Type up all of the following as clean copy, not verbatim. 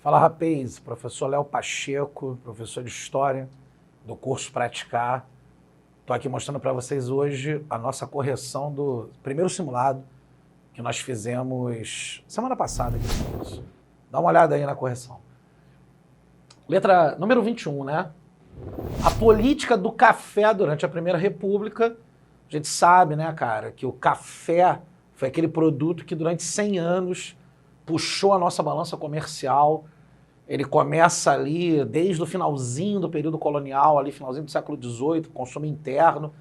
Fala, rapaz, professor Léo Pacheco, professor de História do curso Praticar. Estou aqui mostrando para vocês hoje a nossa correção do primeiro simulado que nós fizemos semana passada. Dá uma olhada aí na correção. Letra número 21, né? A política do café durante a Primeira República. A gente sabe, né, cara, que o café foi aquele produto que durante 100 anos puxou a nossa balança comercial. Ele começa ali desde o finalzinho do período colonial, ali finalzinho do século XVIII, consumo interno,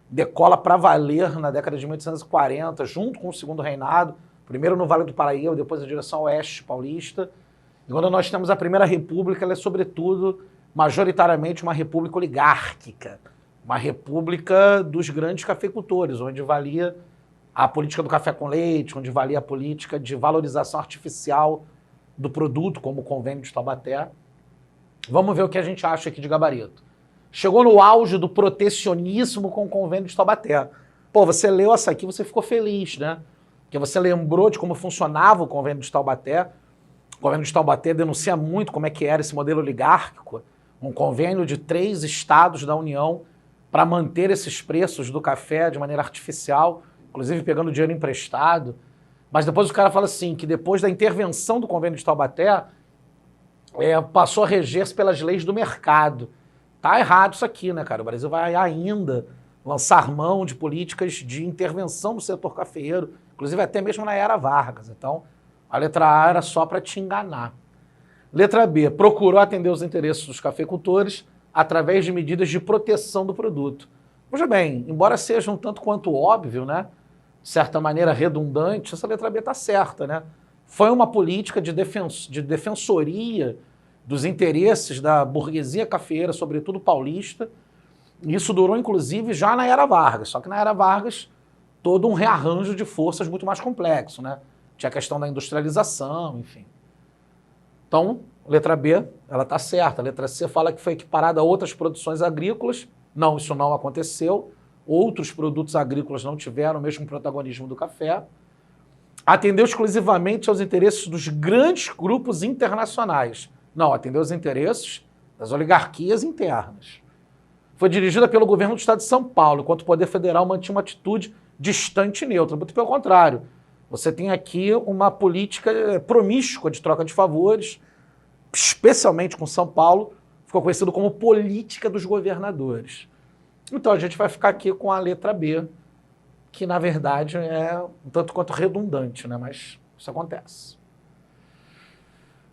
decola para valer na década de 1840, junto com o Segundo Reinado, primeiro no Vale do Paraíba, depois na direção oeste paulista. E quando nós temos a Primeira República, ela é sobretudo, majoritariamente, uma república oligárquica, uma república dos grandes cafeicultores, onde valia a política do café com leite, onde valia a política de valorização artificial do produto, como o Convênio de Taubaté. Vamos ver o que a gente acha aqui de gabarito. Chegou no auge do protecionismo com o Convênio de Taubaté. Pô, você leu essa aqui, você ficou feliz, né? Porque você lembrou de como funcionava o Convênio de Taubaté. O Convênio de Taubaté denuncia muito como é que era esse modelo oligárquico, um convênio de 3 estados da União para manter esses preços do café de maneira artificial, inclusive pegando dinheiro emprestado. Mas depois o cara fala assim, que depois da intervenção do Convênio de Taubaté, passou a reger-se pelas leis do mercado. Tá errado isso aqui, né, cara? O Brasil vai ainda lançar mão de políticas de intervenção no setor cafeeiro, inclusive até mesmo na era Vargas. Então, a letra A era só para te enganar. Letra B, procurou atender os interesses dos cafeicultores através de medidas de proteção do produto. Veja bem, embora seja um tanto quanto óbvio, né, de certa maneira redundante, essa letra B está certa, né? Foi uma política de defensoria dos interesses da burguesia cafeeira, sobretudo paulista. Isso durou, inclusive, já na era Vargas. Só que na era Vargas, todo um rearranjo de forças muito mais complexo, né? Tinha a questão da industrialização, enfim. Então, letra B, ela está certa. A letra C fala que foi equiparada a outras produções agrícolas. Não, isso não aconteceu. Outros produtos agrícolas não tiveram o mesmo protagonismo do café. Atendeu exclusivamente aos interesses dos grandes grupos internacionais. Não, atendeu aos interesses das oligarquias internas. Foi dirigida pelo governo do estado de São Paulo, enquanto o poder federal mantinha uma atitude distante e neutra. Muito pelo contrário. Você tem aqui uma política promíscua de troca de favores, especialmente com São Paulo, ficou conhecido como política dos governadores. Então a gente vai ficar aqui com a letra B, que na verdade é um tanto quanto redundante, né? Mas isso acontece.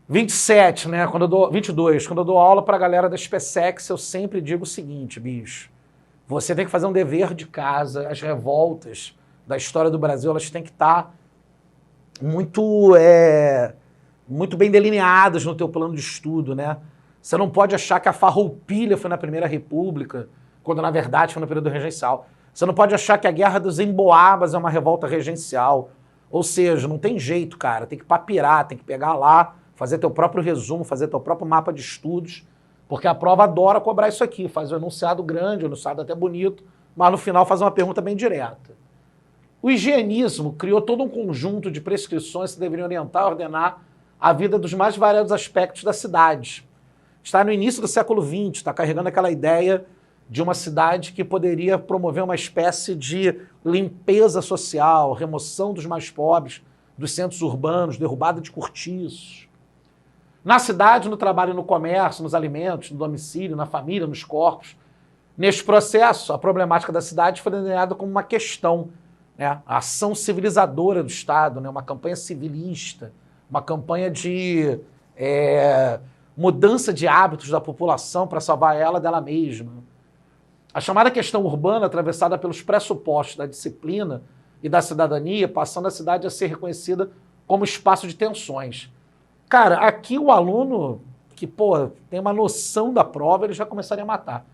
27, né? 22, quando eu dou aula para a galera da SpaceX, eu sempre digo o seguinte, bicho, você tem que fazer um dever de casa, as revoltas da história do Brasil, elas têm que estar muito bem delineadas no teu plano de estudo, né? Você não pode achar que a Farroupilha foi na Primeira República, quando na verdade foi no período regencial. Você não pode achar que a Guerra dos Emboabas é uma revolta regencial. Ou seja, não tem jeito, cara. Tem que papirar, tem que pegar lá, fazer teu próprio resumo, fazer teu próprio mapa de estudos, porque a prova adora cobrar isso aqui. Faz um enunciado grande, um enunciado até bonito, mas no final faz uma pergunta bem direta. O higienismo criou todo um conjunto de prescrições que deveriam orientar e ordenar a vida dos mais variados aspectos da cidade. Está no início do século XX, está carregando aquela ideia de uma cidade que poderia promover uma espécie de limpeza social, remoção dos mais pobres, dos centros urbanos, derrubada de cortiços. Na cidade, no trabalho, no comércio, nos alimentos, no domicílio, na família, nos corpos. Neste processo, a problemática da cidade foi delineada como uma questão, né? A ação civilizadora do Estado, né? Uma campanha civilista, uma campanha de mudança de hábitos da população para salvar ela dela mesma. A chamada questão urbana, atravessada pelos pressupostos da disciplina e da cidadania, passando a cidade a ser reconhecida como espaço de tensões. Cara, aqui o aluno que, tem uma noção da prova, ele já começaria a matar.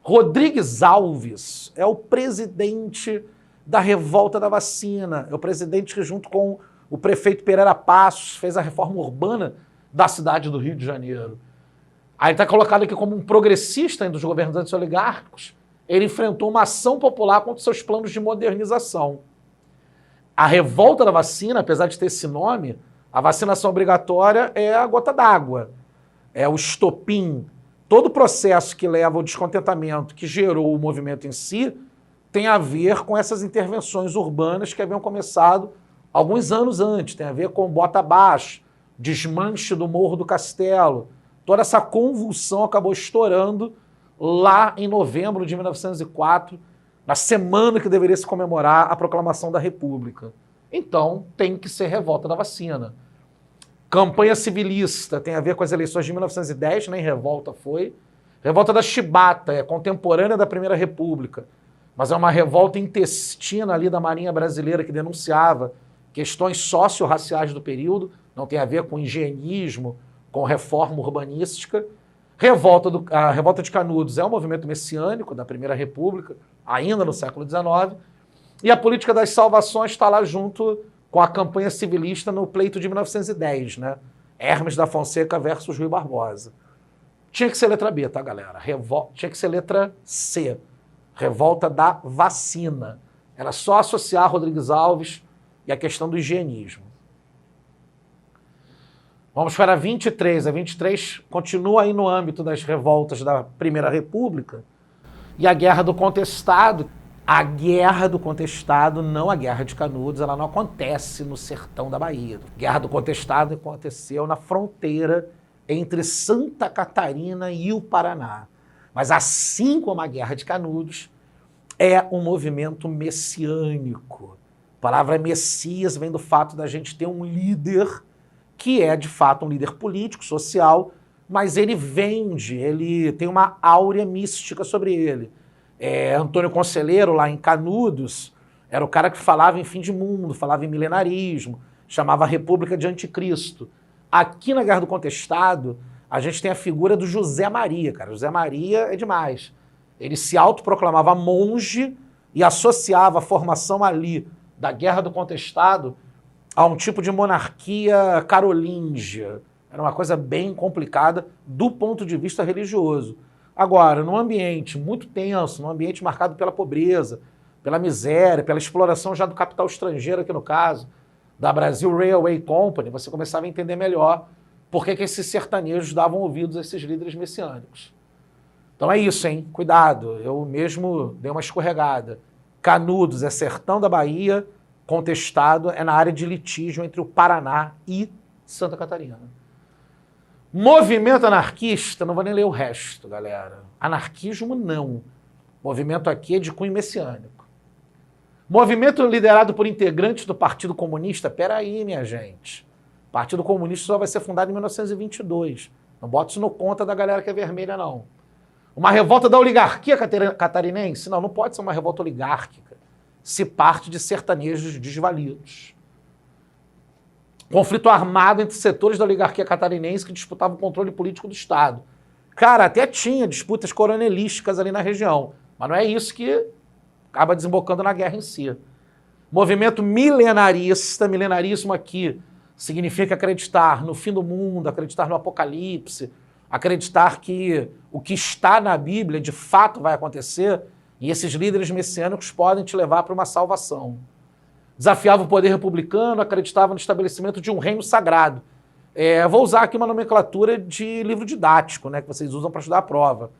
Rodrigues Alves é o presidente da revolta da vacina, é o presidente que, junto com o prefeito Pereira Passos, fez a reforma urbana da cidade do Rio de Janeiro. Aí está colocado aqui como um progressista dos governantes oligárquicos. Ele enfrentou uma ação popular contra seus planos de modernização. A revolta da vacina, apesar de ter esse nome, A vacinação obrigatória é a gota d'água, é o estopim. Todo o processo que leva ao descontentamento, que gerou o movimento em si, tem a ver com essas intervenções urbanas que haviam começado alguns anos antes. Tem a ver com Bota Abaixo, desmanche do Morro do Castelo. Toda essa convulsão acabou estourando lá em novembro de 1904, na semana que deveria se comemorar a proclamação da República. Então, tem que ser revolta da vacina. Campanha civilista tem a ver com as eleições de 1910, nem revolta foi. Revolta da Chibata, é contemporânea da Primeira República, mas é uma revolta intestina ali da Marinha Brasileira que denunciava questões socio-raciais do período, não tem a ver com higienismo, com reforma urbanística. A Revolta de Canudos é um movimento messiânico da Primeira República, ainda no século XIX, e a política das salvações está lá junto com a campanha civilista no pleito de 1910, né? Hermes da Fonseca versus Rui Barbosa. Tinha que ser letra B, tá, galera? Tinha que ser letra C. Revolta da vacina. Era só associar Rodrigues Alves e a questão do higienismo. Vamos para a 23. A 23 continua aí no âmbito das revoltas da Primeira República. E a Guerra do Contestado. A Guerra do Contestado, não a Guerra de Canudos, ela não acontece no sertão da Bahia. A Guerra do Contestado aconteceu na fronteira entre Santa Catarina e o Paraná. Mas assim como a Guerra de Canudos, é um movimento messiânico. A palavra Messias vem do fato da gente ter um líder que é, de fato, um líder político, social, mas ele tem uma áurea mística sobre ele. Antônio Conselheiro, lá em Canudos, era o cara que falava em fim de mundo, falava em milenarismo, chamava a República de Anticristo. Aqui na Guerra do Contestado, a gente tem a figura do José Maria, cara. José Maria é demais. Ele se autoproclamava monge e associava a formação ali da Guerra do Contestado a um tipo de monarquia carolíngia. Era uma coisa bem complicada do ponto de vista religioso. Agora, num ambiente muito tenso, num ambiente marcado pela pobreza, pela miséria, pela exploração já do capital estrangeiro, aqui no caso, da Brasil Railway Company, você começava a entender melhor por que esses sertanejos davam ouvidos a esses líderes messiânicos. Então é isso, hein? Cuidado, eu mesmo dei uma escorregada. Canudos é sertão da Bahia, Contestado é na área de litígio entre o Paraná e Santa Catarina. Movimento anarquista, não vou nem ler o resto, galera. Anarquismo, não. Movimento aqui é de cunho messiânico. Movimento liderado por integrantes do Partido Comunista. Peraí, minha gente. O Partido Comunista só vai ser fundado em 1922. Não bota isso no conta da galera que é vermelha, não. Uma revolta da oligarquia catarinense? Não, não pode ser uma revolta oligárquica. Se parte de sertanejos desvalidos. Conflito armado entre setores da oligarquia catarinense que disputavam o controle político do Estado. Cara, até tinha disputas coronelísticas ali na região, mas não é isso que acaba desembocando na guerra em si. Movimento milenarista, milenarismo aqui significa acreditar no fim do mundo, acreditar no apocalipse, acreditar que o que está na Bíblia de fato vai acontecer e esses líderes messiânicos podem te levar para uma salvação. Desafiava o poder republicano, acreditava no estabelecimento de um reino sagrado. Vou usar aqui uma nomenclatura de livro didático, né, que vocês usam para estudar a prova.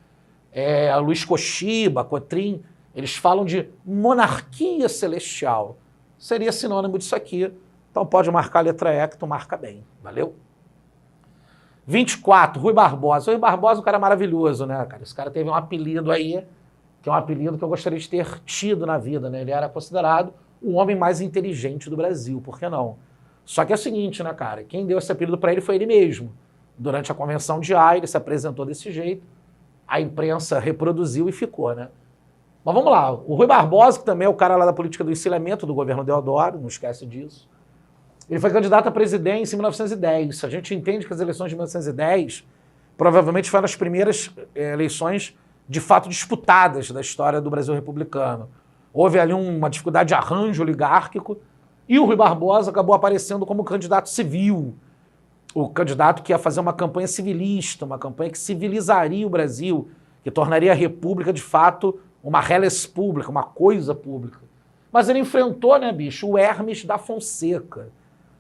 Luiz Coxiba, Cotrim, eles falam de monarquia celestial. Seria sinônimo disso aqui. Então pode marcar a letra E, que tu marca bem. Valeu? 24, Rui Barbosa. Rui Barbosa é um cara maravilhoso, né, cara? Esse cara teve um apelido aí, que é um apelido que eu gostaria de ter tido na vida, né? Ele era considerado o homem mais inteligente do Brasil, por que não? Só que é o seguinte, né, cara? Quem deu esse apelido para ele foi ele mesmo. Durante a convenção de Haia, ele se apresentou desse jeito, a imprensa reproduziu e ficou, né? Mas vamos lá, o Rui Barbosa, que também é o cara lá da política do encilhamento do governo Deodoro, não esquece disso, ele foi candidato à presidência em 1910. A gente entende que as eleições de 1910 provavelmente foram as primeiras eleições de fato disputadas da história do Brasil republicano. Houve ali uma dificuldade de arranjo oligárquico e o Rui Barbosa acabou aparecendo como candidato civil, o candidato que ia fazer uma campanha civilista, uma campanha que civilizaria o Brasil, que tornaria a República, de fato, uma reles pública, uma coisa pública. Mas ele enfrentou, né, bicho, o Hermes da Fonseca.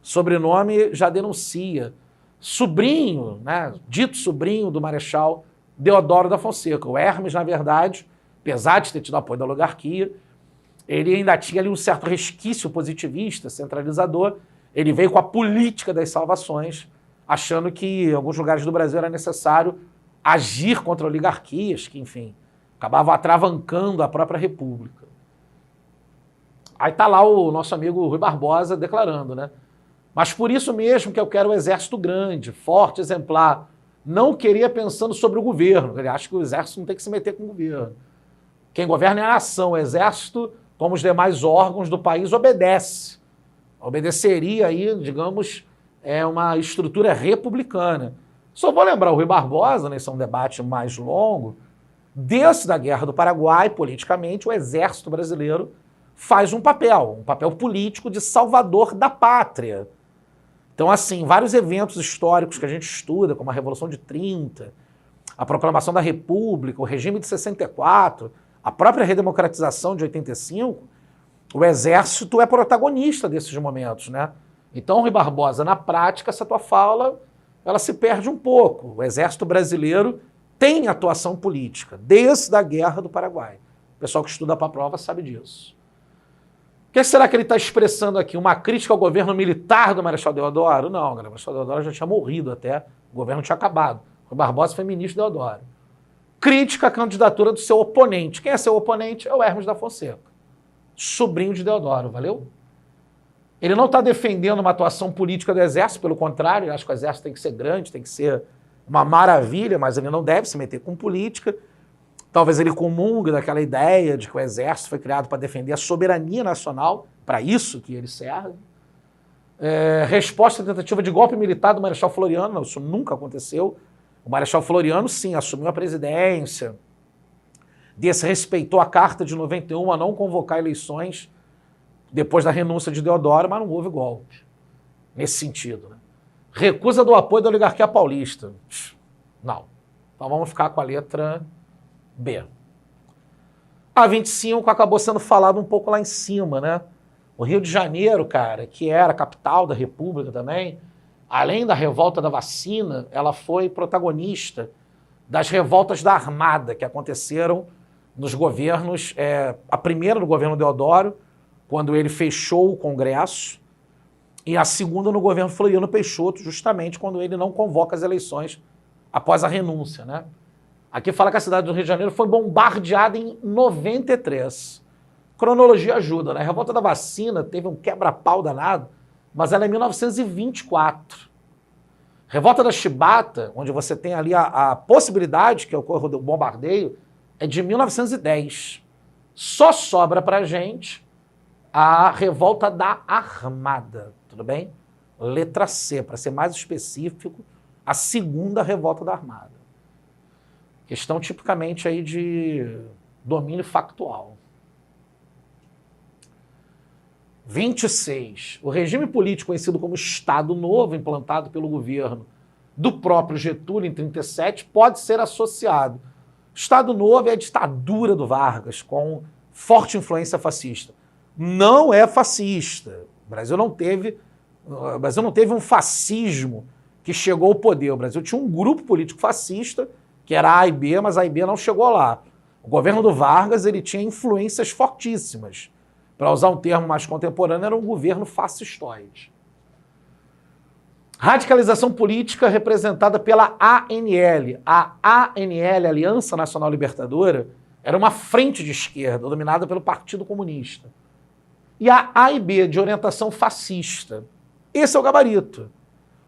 sobrenome já denuncia. Sobrinho, né, dito sobrinho do Marechal Deodoro da Fonseca. O Hermes, na verdade, apesar de ter tido apoio da oligarquia, ele ainda tinha ali um certo resquício positivista, centralizador. Ele veio com a política das salvações, achando que em alguns lugares do Brasil era necessário agir contra oligarquias, que, enfim, acabavam atravancando a própria República. Aí está lá o nosso amigo Rui Barbosa declarando, né? Mas por isso mesmo que eu quero um exército grande, forte, exemplar. Não queria pensando sobre o governo. Ele acha que o exército não tem que se meter com o governo. Quem governa é a nação. O exército, como os demais órgãos do país, obedece. Obedeceria aí, digamos, uma estrutura republicana. Só vou lembrar o Rui Barbosa, né, esse é um debate mais longo, desde a Guerra do Paraguai, politicamente, o exército brasileiro faz um papel político de salvador da pátria. Então, assim, vários eventos históricos que a gente estuda, como a Revolução de 30, a Proclamação da República, o regime de 64, a própria redemocratização de 85, o exército é protagonista desses momentos, né? Então, Rui Barbosa, na prática, essa tua fala, ela se perde um pouco. O exército brasileiro tem atuação política, desde a Guerra do Paraguai. O pessoal que estuda para a prova sabe disso. O que será que ele está expressando aqui? Uma crítica ao governo militar do Marechal Deodoro? Não, galera, o Marechal Deodoro já tinha morrido até, o governo tinha acabado. O Barbosa foi ministro Deodoro. Crítica à candidatura do seu oponente. Quem é seu oponente? É o Hermes da Fonseca, sobrinho de Deodoro, valeu? Ele não está defendendo uma atuação política do Exército, pelo contrário, ele acha que o Exército tem que ser grande, tem que ser uma maravilha, mas ele não deve se meter com política. Talvez ele comungue daquela ideia de que o Exército foi criado para defender a soberania nacional, para isso que ele serve. Resposta à tentativa de golpe militar do Marechal Floriano, não, isso nunca aconteceu. O Marechal Floriano, sim, assumiu a presidência, desrespeitou a Carta de 91 a não convocar eleições depois da renúncia de Deodoro, mas não houve golpe nesse sentido, né? Recusa do apoio da oligarquia paulista. Não. Então vamos ficar com a letra B. A 25 acabou sendo falado um pouco lá em cima, né? O Rio de Janeiro, cara, que era a capital da República também, além da revolta da vacina, ela foi protagonista das revoltas da Armada que aconteceram nos governos, a primeira no governo Deodoro, quando ele fechou o Congresso, e a segunda no governo Floriano Peixoto, justamente quando ele não convoca as eleições após a renúncia, né? Aqui fala que a cidade do Rio de Janeiro foi bombardeada em 93. Cronologia ajuda, né? A revolta da vacina teve um quebra-pau danado, mas ela é 1924. Revolta da Chibata, onde você tem ali a possibilidade que ocorra o bombardeio, é de 1910. Só sobra pra gente a revolta da Armada, tudo bem? Letra C, para ser mais específico, a segunda revolta da Armada. Questão tipicamente aí de domínio factual. 26. O regime político conhecido como Estado Novo, implantado pelo governo do próprio Getúlio em 37, pode ser associado. Estado Novo é a ditadura do Vargas, com forte influência fascista. Não é fascista. O Brasil não teve um fascismo que chegou ao poder. O Brasil tinha um grupo político fascista, que era a AIB, mas a AIB não chegou lá. O governo do Vargas ele tinha influências fortíssimas. Para usar um termo mais contemporâneo, era um governo fascistoide. Radicalização política representada pela ANL. A ANL, Aliança Nacional Libertadora, era uma frente de esquerda dominada pelo Partido Comunista. E a AIB, de orientação fascista. Esse é o gabarito.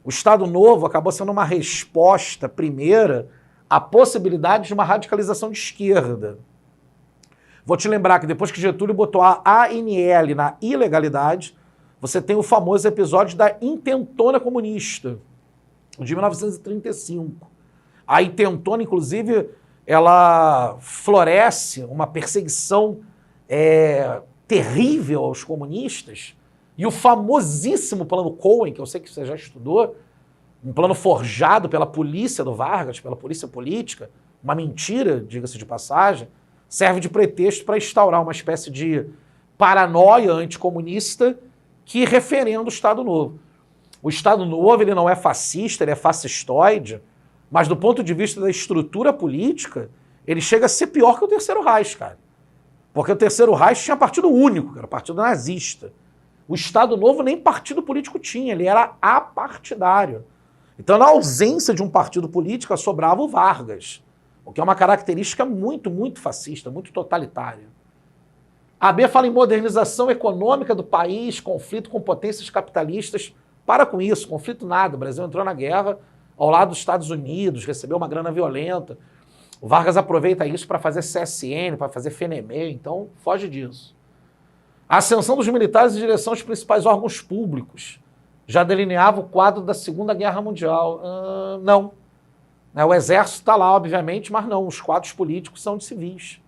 O Estado Novo acabou sendo uma resposta primeira à possibilidade de uma radicalização de esquerda. Vou te lembrar que depois que Getúlio botou a ANL na ilegalidade, você tem o famoso episódio da Intentona Comunista, de 1935. A Intentona, inclusive, ela floresce uma perseguição terrível aos comunistas, e o famosíssimo plano Cohen, que eu sei que você já estudou, um plano forjado pela polícia do Vargas, pela polícia política, uma mentira, diga-se de passagem, serve de pretexto para instaurar uma espécie de paranoia anticomunista que referenda o Estado Novo. O Estado Novo ele não é fascista, ele é fascistoide, mas do ponto de vista da estrutura política, ele chega a ser pior que o Terceiro Reich, cara. Porque o Terceiro Reich tinha partido único, que era o partido nazista. O Estado Novo nem partido político tinha, ele era apartidário. Então, na ausência de um partido político, sobrava o Vargas, o que é uma característica muito, muito fascista, muito totalitária. A AB fala em modernização econômica do país, conflito com potências capitalistas. Para com isso, conflito nada. O Brasil entrou na guerra ao lado dos Estados Unidos, recebeu uma grana violenta. O Vargas aproveita isso para fazer CSN, para fazer FNME, então foge disso. A ascensão dos militares em direção aos principais órgãos públicos já delineava o quadro da Segunda Guerra Mundial. Não. O exército está lá, obviamente, mas não. Os quadros políticos são de civis.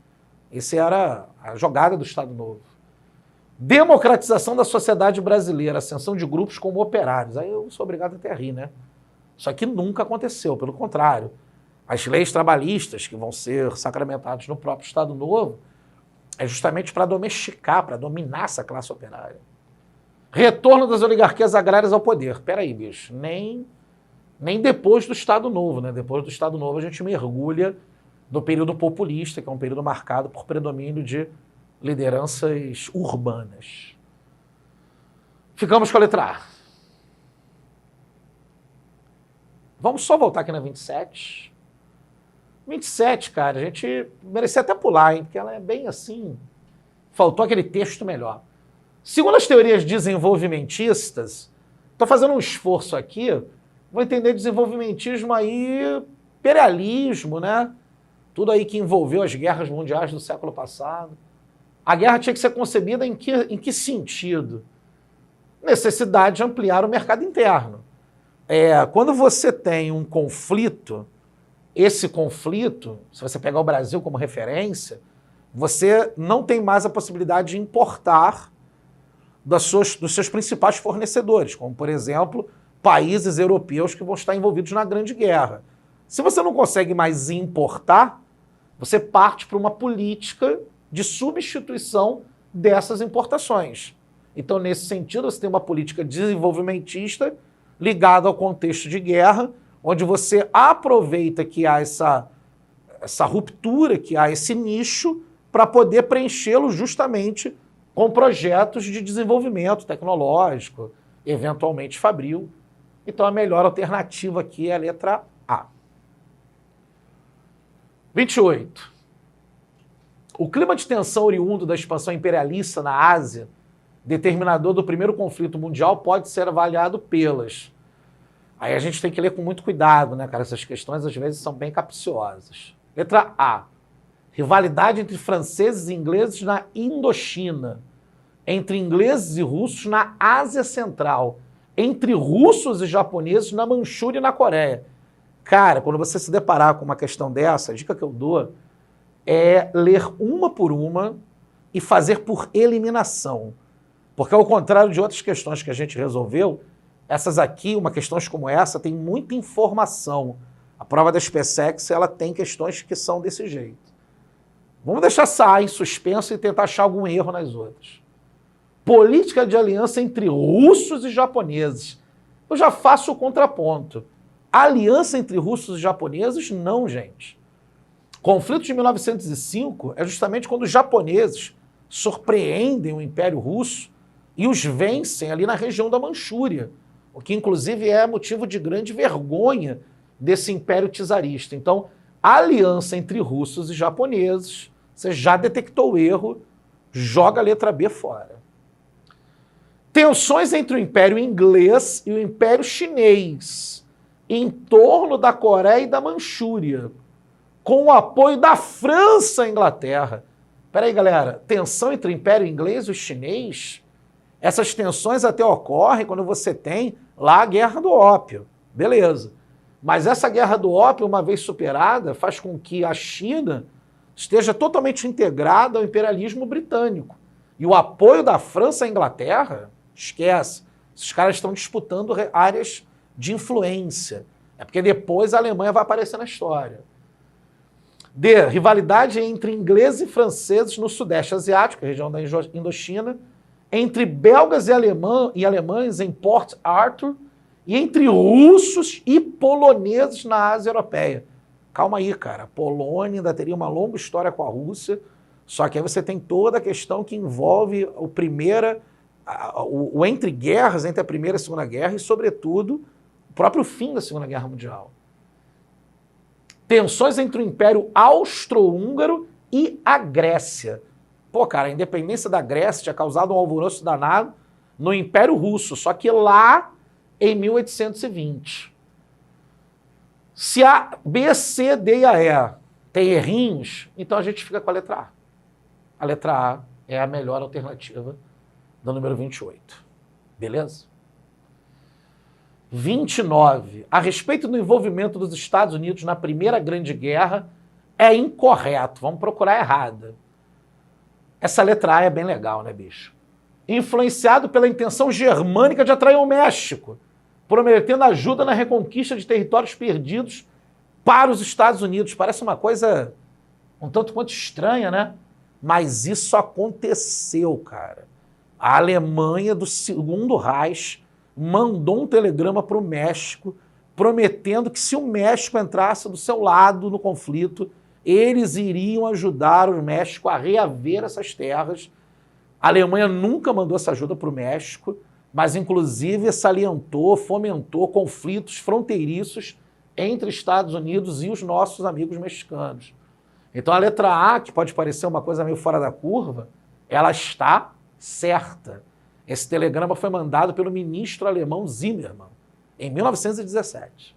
Essa era a jogada do Estado Novo. Democratização da sociedade brasileira, ascensão de grupos como operários. Aí eu sou obrigado até a rir, né? Isso aqui nunca aconteceu, pelo contrário. As leis trabalhistas que vão ser sacramentadas no próprio Estado Novo é justamente para domesticar, para dominar essa classe operária. Retorno das oligarquias agrárias ao poder. Peraí, bicho, nem depois do Estado Novo, né? Depois do Estado Novo a gente mergulha no período populista, que é um período marcado por predomínio de lideranças urbanas. Ficamos com a letra A. Vamos só voltar aqui na 27. 27, cara, a gente merecia até pular, hein? Porque ela é bem assim... Faltou aquele texto melhor. Segundo as teorias desenvolvimentistas, estou fazendo um esforço aqui, vou entender desenvolvimentismo aí, imperialismo, né? Tudo aí que envolveu as guerras mundiais do século passado. A guerra tinha que ser concebida em que sentido? Necessidade de ampliar o mercado interno. Quando você tem um conflito, esse conflito, se você pegar o Brasil como referência, você não tem mais a possibilidade de importar dos seus principais fornecedores, como, por exemplo, países europeus que vão estar envolvidos na Grande Guerra. Se você não consegue mais importar, você parte para uma política de substituição dessas importações. Então, nesse sentido, você tem uma política desenvolvimentista ligada ao contexto de guerra, onde você aproveita que há essa ruptura, que há esse nicho, para poder preenchê-lo justamente com projetos de desenvolvimento tecnológico, eventualmente fabril. Então, a melhor alternativa aqui é a letra A. 28. O clima de tensão oriundo da expansão imperialista na Ásia, determinador do primeiro conflito mundial, pode ser avaliado pelas... Aí a gente tem que ler com muito cuidado, né, cara? Essas questões às vezes são bem capciosas. Letra A. Rivalidade entre franceses e ingleses na Indochina, entre ingleses e russos na Ásia Central, entre russos e japoneses na Manchúria e na Coreia. Cara, quando você se deparar com uma questão dessa, a dica que eu dou é ler uma por uma e fazer por eliminação. Porque ao contrário de outras questões que a gente resolveu, essas aqui, questões como essa, tem muita informação. A prova da SpaceX, ela tem questões que são desse jeito. Vamos deixar essa A em suspenso e tentar achar algum erro nas outras. Política de aliança entre russos e japoneses. Eu já faço o contraponto. Aliança entre russos e japoneses, não, gente. Conflito de 1905 é justamente quando os japoneses surpreendem o Império Russo e os vencem ali na região da Manchúria, o que inclusive é motivo de grande vergonha desse Império czarista. Então, a aliança entre russos e japoneses, você já detectou o erro, joga a letra B fora. Tensões entre o Império Inglês e o Império Chinês, em torno da Coreia e da Manchúria, com o apoio da França e Inglaterra. Peraí, galera, tensão entre o Império Inglês e o Chinês? Essas tensões até ocorrem quando você tem lá a Guerra do Ópio. Beleza. Mas essa Guerra do Ópio, uma vez superada, faz com que a China esteja totalmente integrada ao imperialismo britânico. E o apoio da França à Inglaterra, esquece. Esses caras estão disputando áreas de influência. É porque depois a Alemanha vai aparecer na história. D. Rivalidade entre ingleses e franceses no Sudeste Asiático, região da Indochina, entre belgas e alemães em Port Arthur e entre russos e poloneses na Ásia Europeia. Calma aí, cara. A Polônia ainda teria uma longa história com a Rússia, só que aí você tem toda a questão que envolve o entre guerras, entre a Primeira e a Segunda Guerra, e, sobretudo, o próprio fim da Segunda Guerra Mundial. Tensões entre o Império Austro-Húngaro e a Grécia. Pô, cara, a independência da Grécia tinha causado um alvoroço danado no Império Russo, só que lá em 1820. Se a B, C, D e a E tem errinhos, então a gente fica com a letra A. A letra A é a melhor alternativa do número 28. Beleza? 29. A respeito do envolvimento dos Estados Unidos na Primeira Grande Guerra, é incorreto. Vamos procurar errada. Essa letra A é bem legal, né, bicho? Influenciado pela intenção germânica de atrair o México, prometendo ajuda na reconquista de territórios perdidos para os Estados Unidos. Parece uma coisa um tanto quanto estranha, né? Mas isso aconteceu, cara. A Alemanha do Segundo Reich mandou um telegrama para o México, prometendo que se o México entrasse do seu lado no conflito, eles iriam ajudar o México a reaver essas terras. A Alemanha nunca mandou essa ajuda para o México, mas inclusive salientou, fomentou conflitos fronteiriços entre Estados Unidos e os nossos amigos mexicanos. Então a letra A, que pode parecer uma coisa meio fora da curva, ela está certa. Esse telegrama foi mandado pelo ministro alemão Zimmermann, em 1917.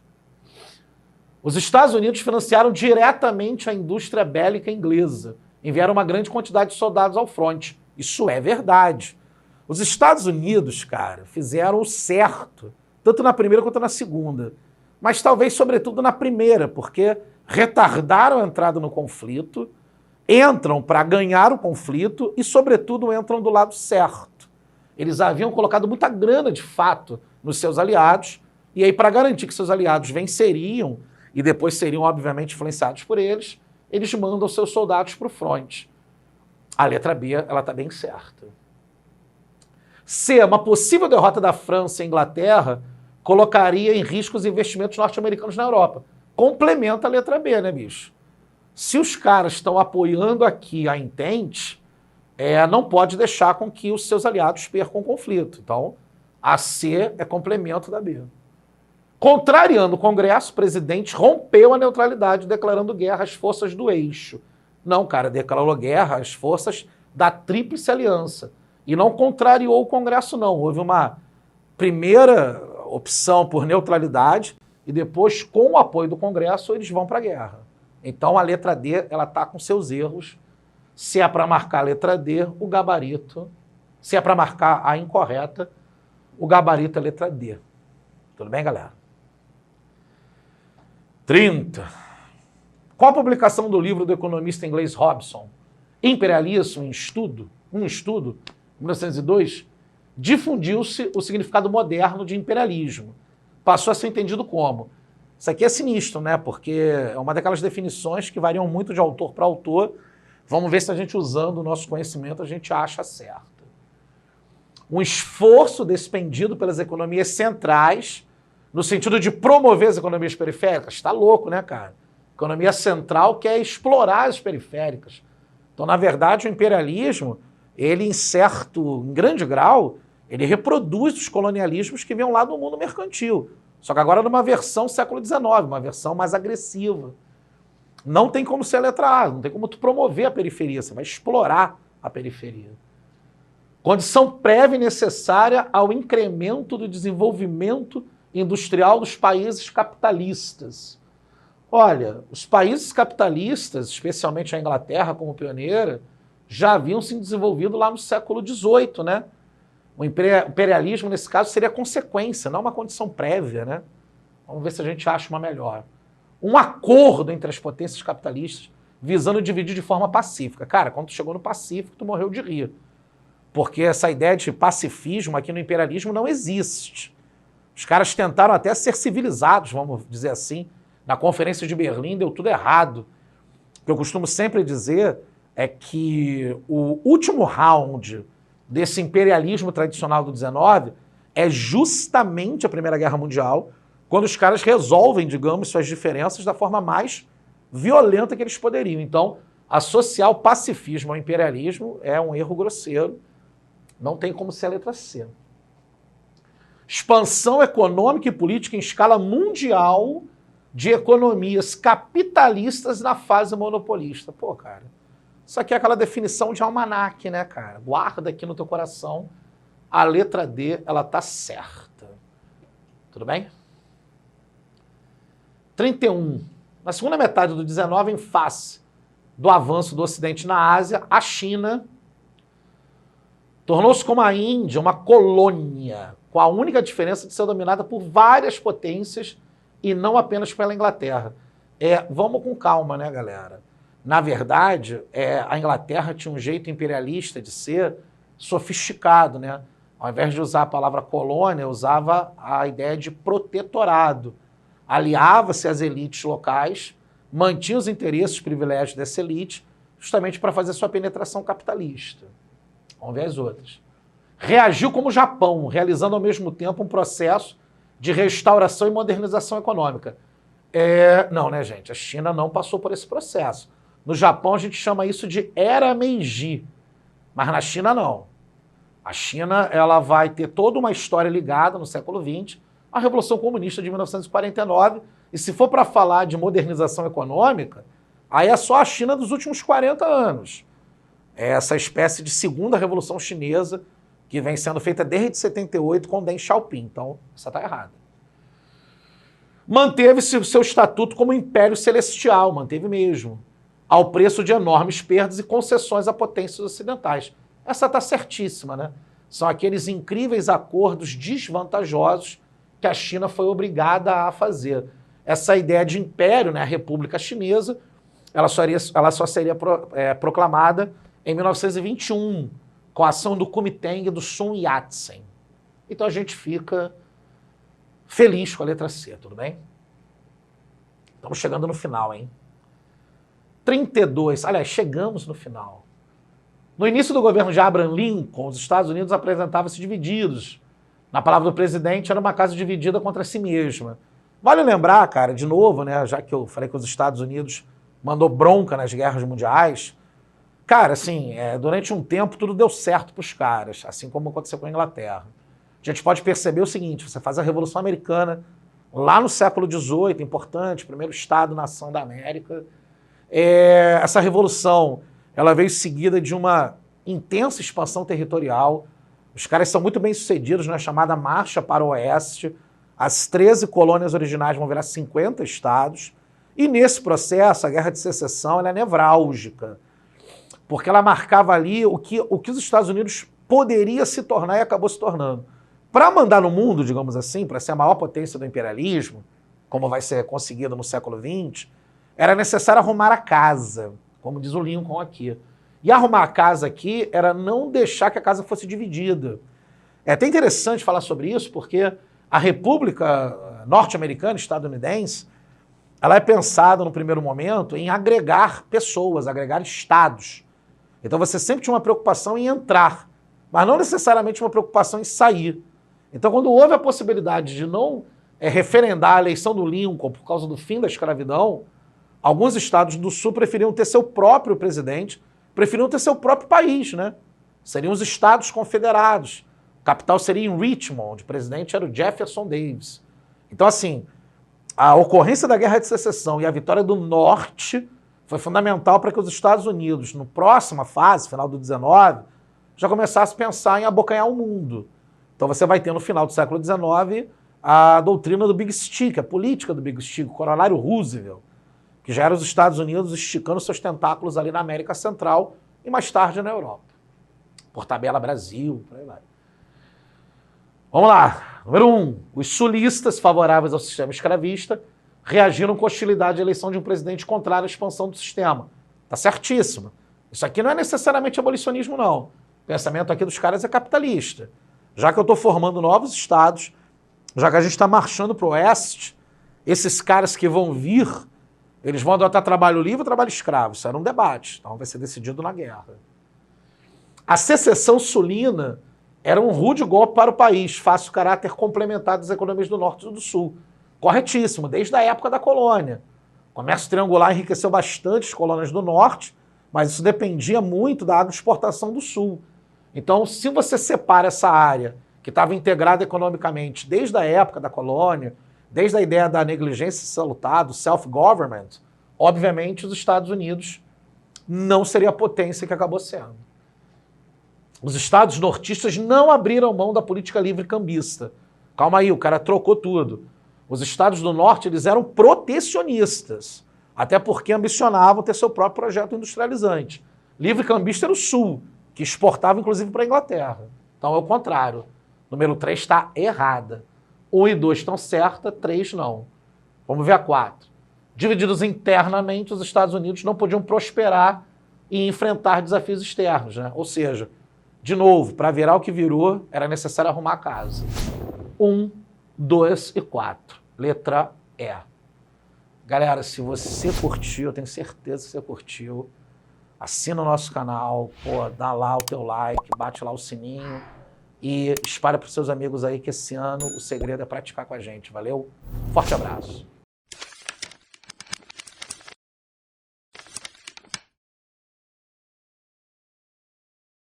Os Estados Unidos financiaram diretamente a indústria bélica inglesa, enviaram uma grande quantidade de soldados ao fronte. Isso é verdade. Os Estados Unidos, cara, fizeram o certo, tanto na primeira quanto na segunda. Mas talvez, sobretudo, na primeira, porque retardaram a entrada no conflito, entram para ganhar o conflito e, sobretudo, entram do lado certo. Eles haviam colocado muita grana, de fato, nos seus aliados, e aí, para garantir que seus aliados venceriam e depois seriam, obviamente, influenciados por eles, eles mandam seus soldados para o fronte. A letra B, ela está bem certa. C, uma possível derrota da França e Inglaterra colocaria em risco os investimentos norte-americanos na Europa. Complementa a letra B, né, bicho? Se os caras estão apoiando aqui a Entente, não pode deixar com que os seus aliados percam o conflito. Então, a C é complemento da B. Contrariando o Congresso, o presidente rompeu a neutralidade, declarando guerra às forças do eixo. Não, cara, declarou guerra às forças da Tríplice Aliança. E não contrariou o Congresso, não. Houve uma primeira opção por neutralidade e depois, com o apoio do Congresso, eles vão para a guerra. Então, a letra D, ela está com seus erros. Se é para marcar a letra D, o gabarito. Se é para marcar a incorreta, o gabarito é a letra D. Tudo bem, galera? 30. Qual a publicação do livro do economista inglês Robson? Imperialismo em Estudo? Um estudo, 1902, difundiu-se o significado moderno de imperialismo. Passou a ser entendido como. Isso aqui é sinistro, né? Porque é uma daquelas definições que variam muito de autor para autor. Vamos ver se a gente, usando o nosso conhecimento, a gente acha certo. Um esforço despendido pelas economias centrais no sentido de promover as economias periféricas. Está louco, né, cara? A economia central quer explorar as periféricas. Então, na verdade, o imperialismo, ele, em grande grau, ele reproduz os colonialismos que vêm lá do mundo mercantil. Só que agora numa versão século XIX, uma versão mais agressiva. Não tem como ser a letra A, não tem como tu promover a periferia, você vai explorar a periferia. Condição prévia e necessária ao incremento do desenvolvimento industrial dos países capitalistas. Olha, os países capitalistas, especialmente a Inglaterra como pioneira, já haviam se desenvolvido lá no século XVIII, né? O imperialismo, nesse caso, seria consequência, não uma condição prévia, né? Vamos ver se a gente acha uma melhor. Um acordo entre as potências capitalistas visando dividir de forma pacífica. Cara, quando tu chegou no Pacífico, tu morreu de rir. Porque essa ideia de pacifismo aqui no imperialismo não existe. Os caras tentaram até ser civilizados, vamos dizer assim. Na Conferência de Berlim deu tudo errado. O que eu costumo sempre dizer é que o último round desse imperialismo tradicional do XIX, é justamente a Primeira Guerra Mundial, quando os caras resolvem, digamos, suas diferenças da forma mais violenta que eles poderiam. Então, associar o pacifismo ao imperialismo é um erro grosseiro. Não tem como ser a letra C. Expansão econômica e política em escala mundial de economias capitalistas na fase monopolista. Pô, cara, isso aqui é aquela definição de almanaque, né, cara? Guarda aqui no teu coração. A letra D, ela tá certa. Tudo bem? 31. Na segunda metade do 19, em face do avanço do Ocidente na Ásia, a China tornou-se como a Índia uma colônia, com a única diferença de ser dominada por várias potências e não apenas pela Inglaterra. Vamos com calma, né, galera? Na verdade, a Inglaterra tinha um jeito imperialista de ser sofisticado, né? Ao invés de usar a palavra colônia, usava a ideia de protetorado. Aliava-se às elites locais, mantinha os interesses e privilégios dessa elite, justamente para fazer sua penetração capitalista. Vamos ver as outras. Reagiu como o Japão, realizando ao mesmo tempo um processo de restauração e modernização econômica. Não, né, gente? A China não passou por esse processo. No Japão, a gente chama isso de Era Meiji, mas na China, não. A China ela vai ter toda uma história ligada no século XX à Revolução Comunista de 1949, e se for para falar de modernização econômica, aí é só a China dos últimos 40 anos. É essa espécie de segunda Revolução Chinesa que vem sendo feita desde 78 com Deng Xiaoping. Então, essa está errada. Manteve-se o seu estatuto como Império Celestial, manteve mesmo, ao preço de enormes perdas e concessões a potências ocidentais. Essa está certíssima, né? São aqueles incríveis acordos desvantajosos que a China foi obrigada a fazer. Essa ideia de império, né, a República Chinesa, ela só seria proclamada em 1921, com a ação do Kuomintang e do Sun Yat-sen. Então a gente fica feliz com a letra C, tudo bem? Estamos chegando no final, hein? 32, aliás, chegamos no final. No início do governo de Abraham Lincoln, os Estados Unidos apresentavam-se divididos. Na palavra do presidente, era uma casa dividida contra si mesma. Vale lembrar, cara, de novo, né, já que eu falei que os Estados Unidos mandou bronca nas guerras mundiais, cara, assim, durante um tempo tudo deu certo para os caras, assim como aconteceu com a Inglaterra. A gente pode perceber o seguinte, você faz a Revolução Americana lá no século XVIII, importante, primeiro Estado-nação da América. Essa revolução, ela veio seguida de uma intensa expansão territorial. Os caras são muito bem sucedidos na chamada Marcha para o Oeste. As 13 colônias originais vão virar 50 estados. E nesse processo, a Guerra de Secessão ela é nevrálgica, porque ela marcava ali o que os Estados Unidos poderia se tornar e acabou se tornando. Para mandar no mundo, digamos assim, para ser a maior potência do imperialismo, como vai ser conseguido no século XX, era necessário arrumar a casa, como diz o Lincoln aqui. E arrumar a casa aqui era não deixar que a casa fosse dividida. É até interessante falar sobre isso, porque a República norte-americana, estadunidense, ela é pensada no primeiro momento em agregar pessoas, agregar estados. Então você sempre tinha uma preocupação em entrar, mas não necessariamente uma preocupação em sair. Então quando houve a possibilidade de não referendar a eleição do Lincoln por causa do fim da escravidão, alguns estados do sul preferiam ter seu próprio presidente, preferiam ter seu próprio país, né? Seriam os estados confederados. A capital seria em Richmond, o presidente era o Jefferson Davis. Então assim, a ocorrência da Guerra de Secessão e a vitória do Norte foi fundamental para que os Estados Unidos, no próxima fase, final do 19, já começasse a pensar em abocanhar o mundo. Então você vai ter no final do século XIX a doutrina do Big Stick, a política do Big Stick, o coronário Roosevelt, que já era os Estados Unidos esticando seus tentáculos ali na América Central e mais tarde na Europa. Por tabela Brasil, por aí vai. Vamos lá. Número 1. Os sulistas favoráveis ao sistema escravista reagiram com hostilidade à eleição de um presidente contrário à expansão do sistema. Tá certíssimo. Isso aqui não é necessariamente abolicionismo, não. O pensamento aqui dos caras é capitalista. Já que eu estou formando novos estados, já que a gente está marchando para o oeste, esses caras que vão vir, eles vão adotar trabalho livre ou trabalho escravo. Isso era um debate. Então vai ser decidido na guerra. A secessão sulina era um rude golpe para o país, face o caráter complementar das economias do Norte e do Sul. Corretíssimo, desde a época da colônia. O comércio triangular enriqueceu bastante as colônias do Norte, mas isso dependia muito da agroexportação do Sul. Então, se você separa essa área que estava integrada economicamente desde a época da colônia, desde a ideia da negligência salutar, do self-government, obviamente os Estados Unidos não seria a potência que acabou sendo. Os estados nortistas não abriram mão da política livre-cambista. Calma aí, o cara trocou tudo. Os estados do norte, eles eram protecionistas, até porque ambicionavam ter seu próprio projeto industrializante. Livre-cambista era o sul, que exportava inclusive para a Inglaterra. Então é o contrário. Número 3 está errada. 1 e 2 estão certas, 3 não. Vamos ver a 4. Divididos internamente, os Estados Unidos não podiam prosperar e enfrentar desafios externos, né? Ou seja, de novo, para virar o que virou, era necessário arrumar a casa. 1, 2 e 4. Letra E. Galera, se você curtiu, eu tenho certeza que você curtiu, assina o nosso canal, pô, dá lá o teu like, bate lá o sininho e espalha para os seus amigos aí que esse ano o segredo é praticar com a gente. Valeu? Forte abraço.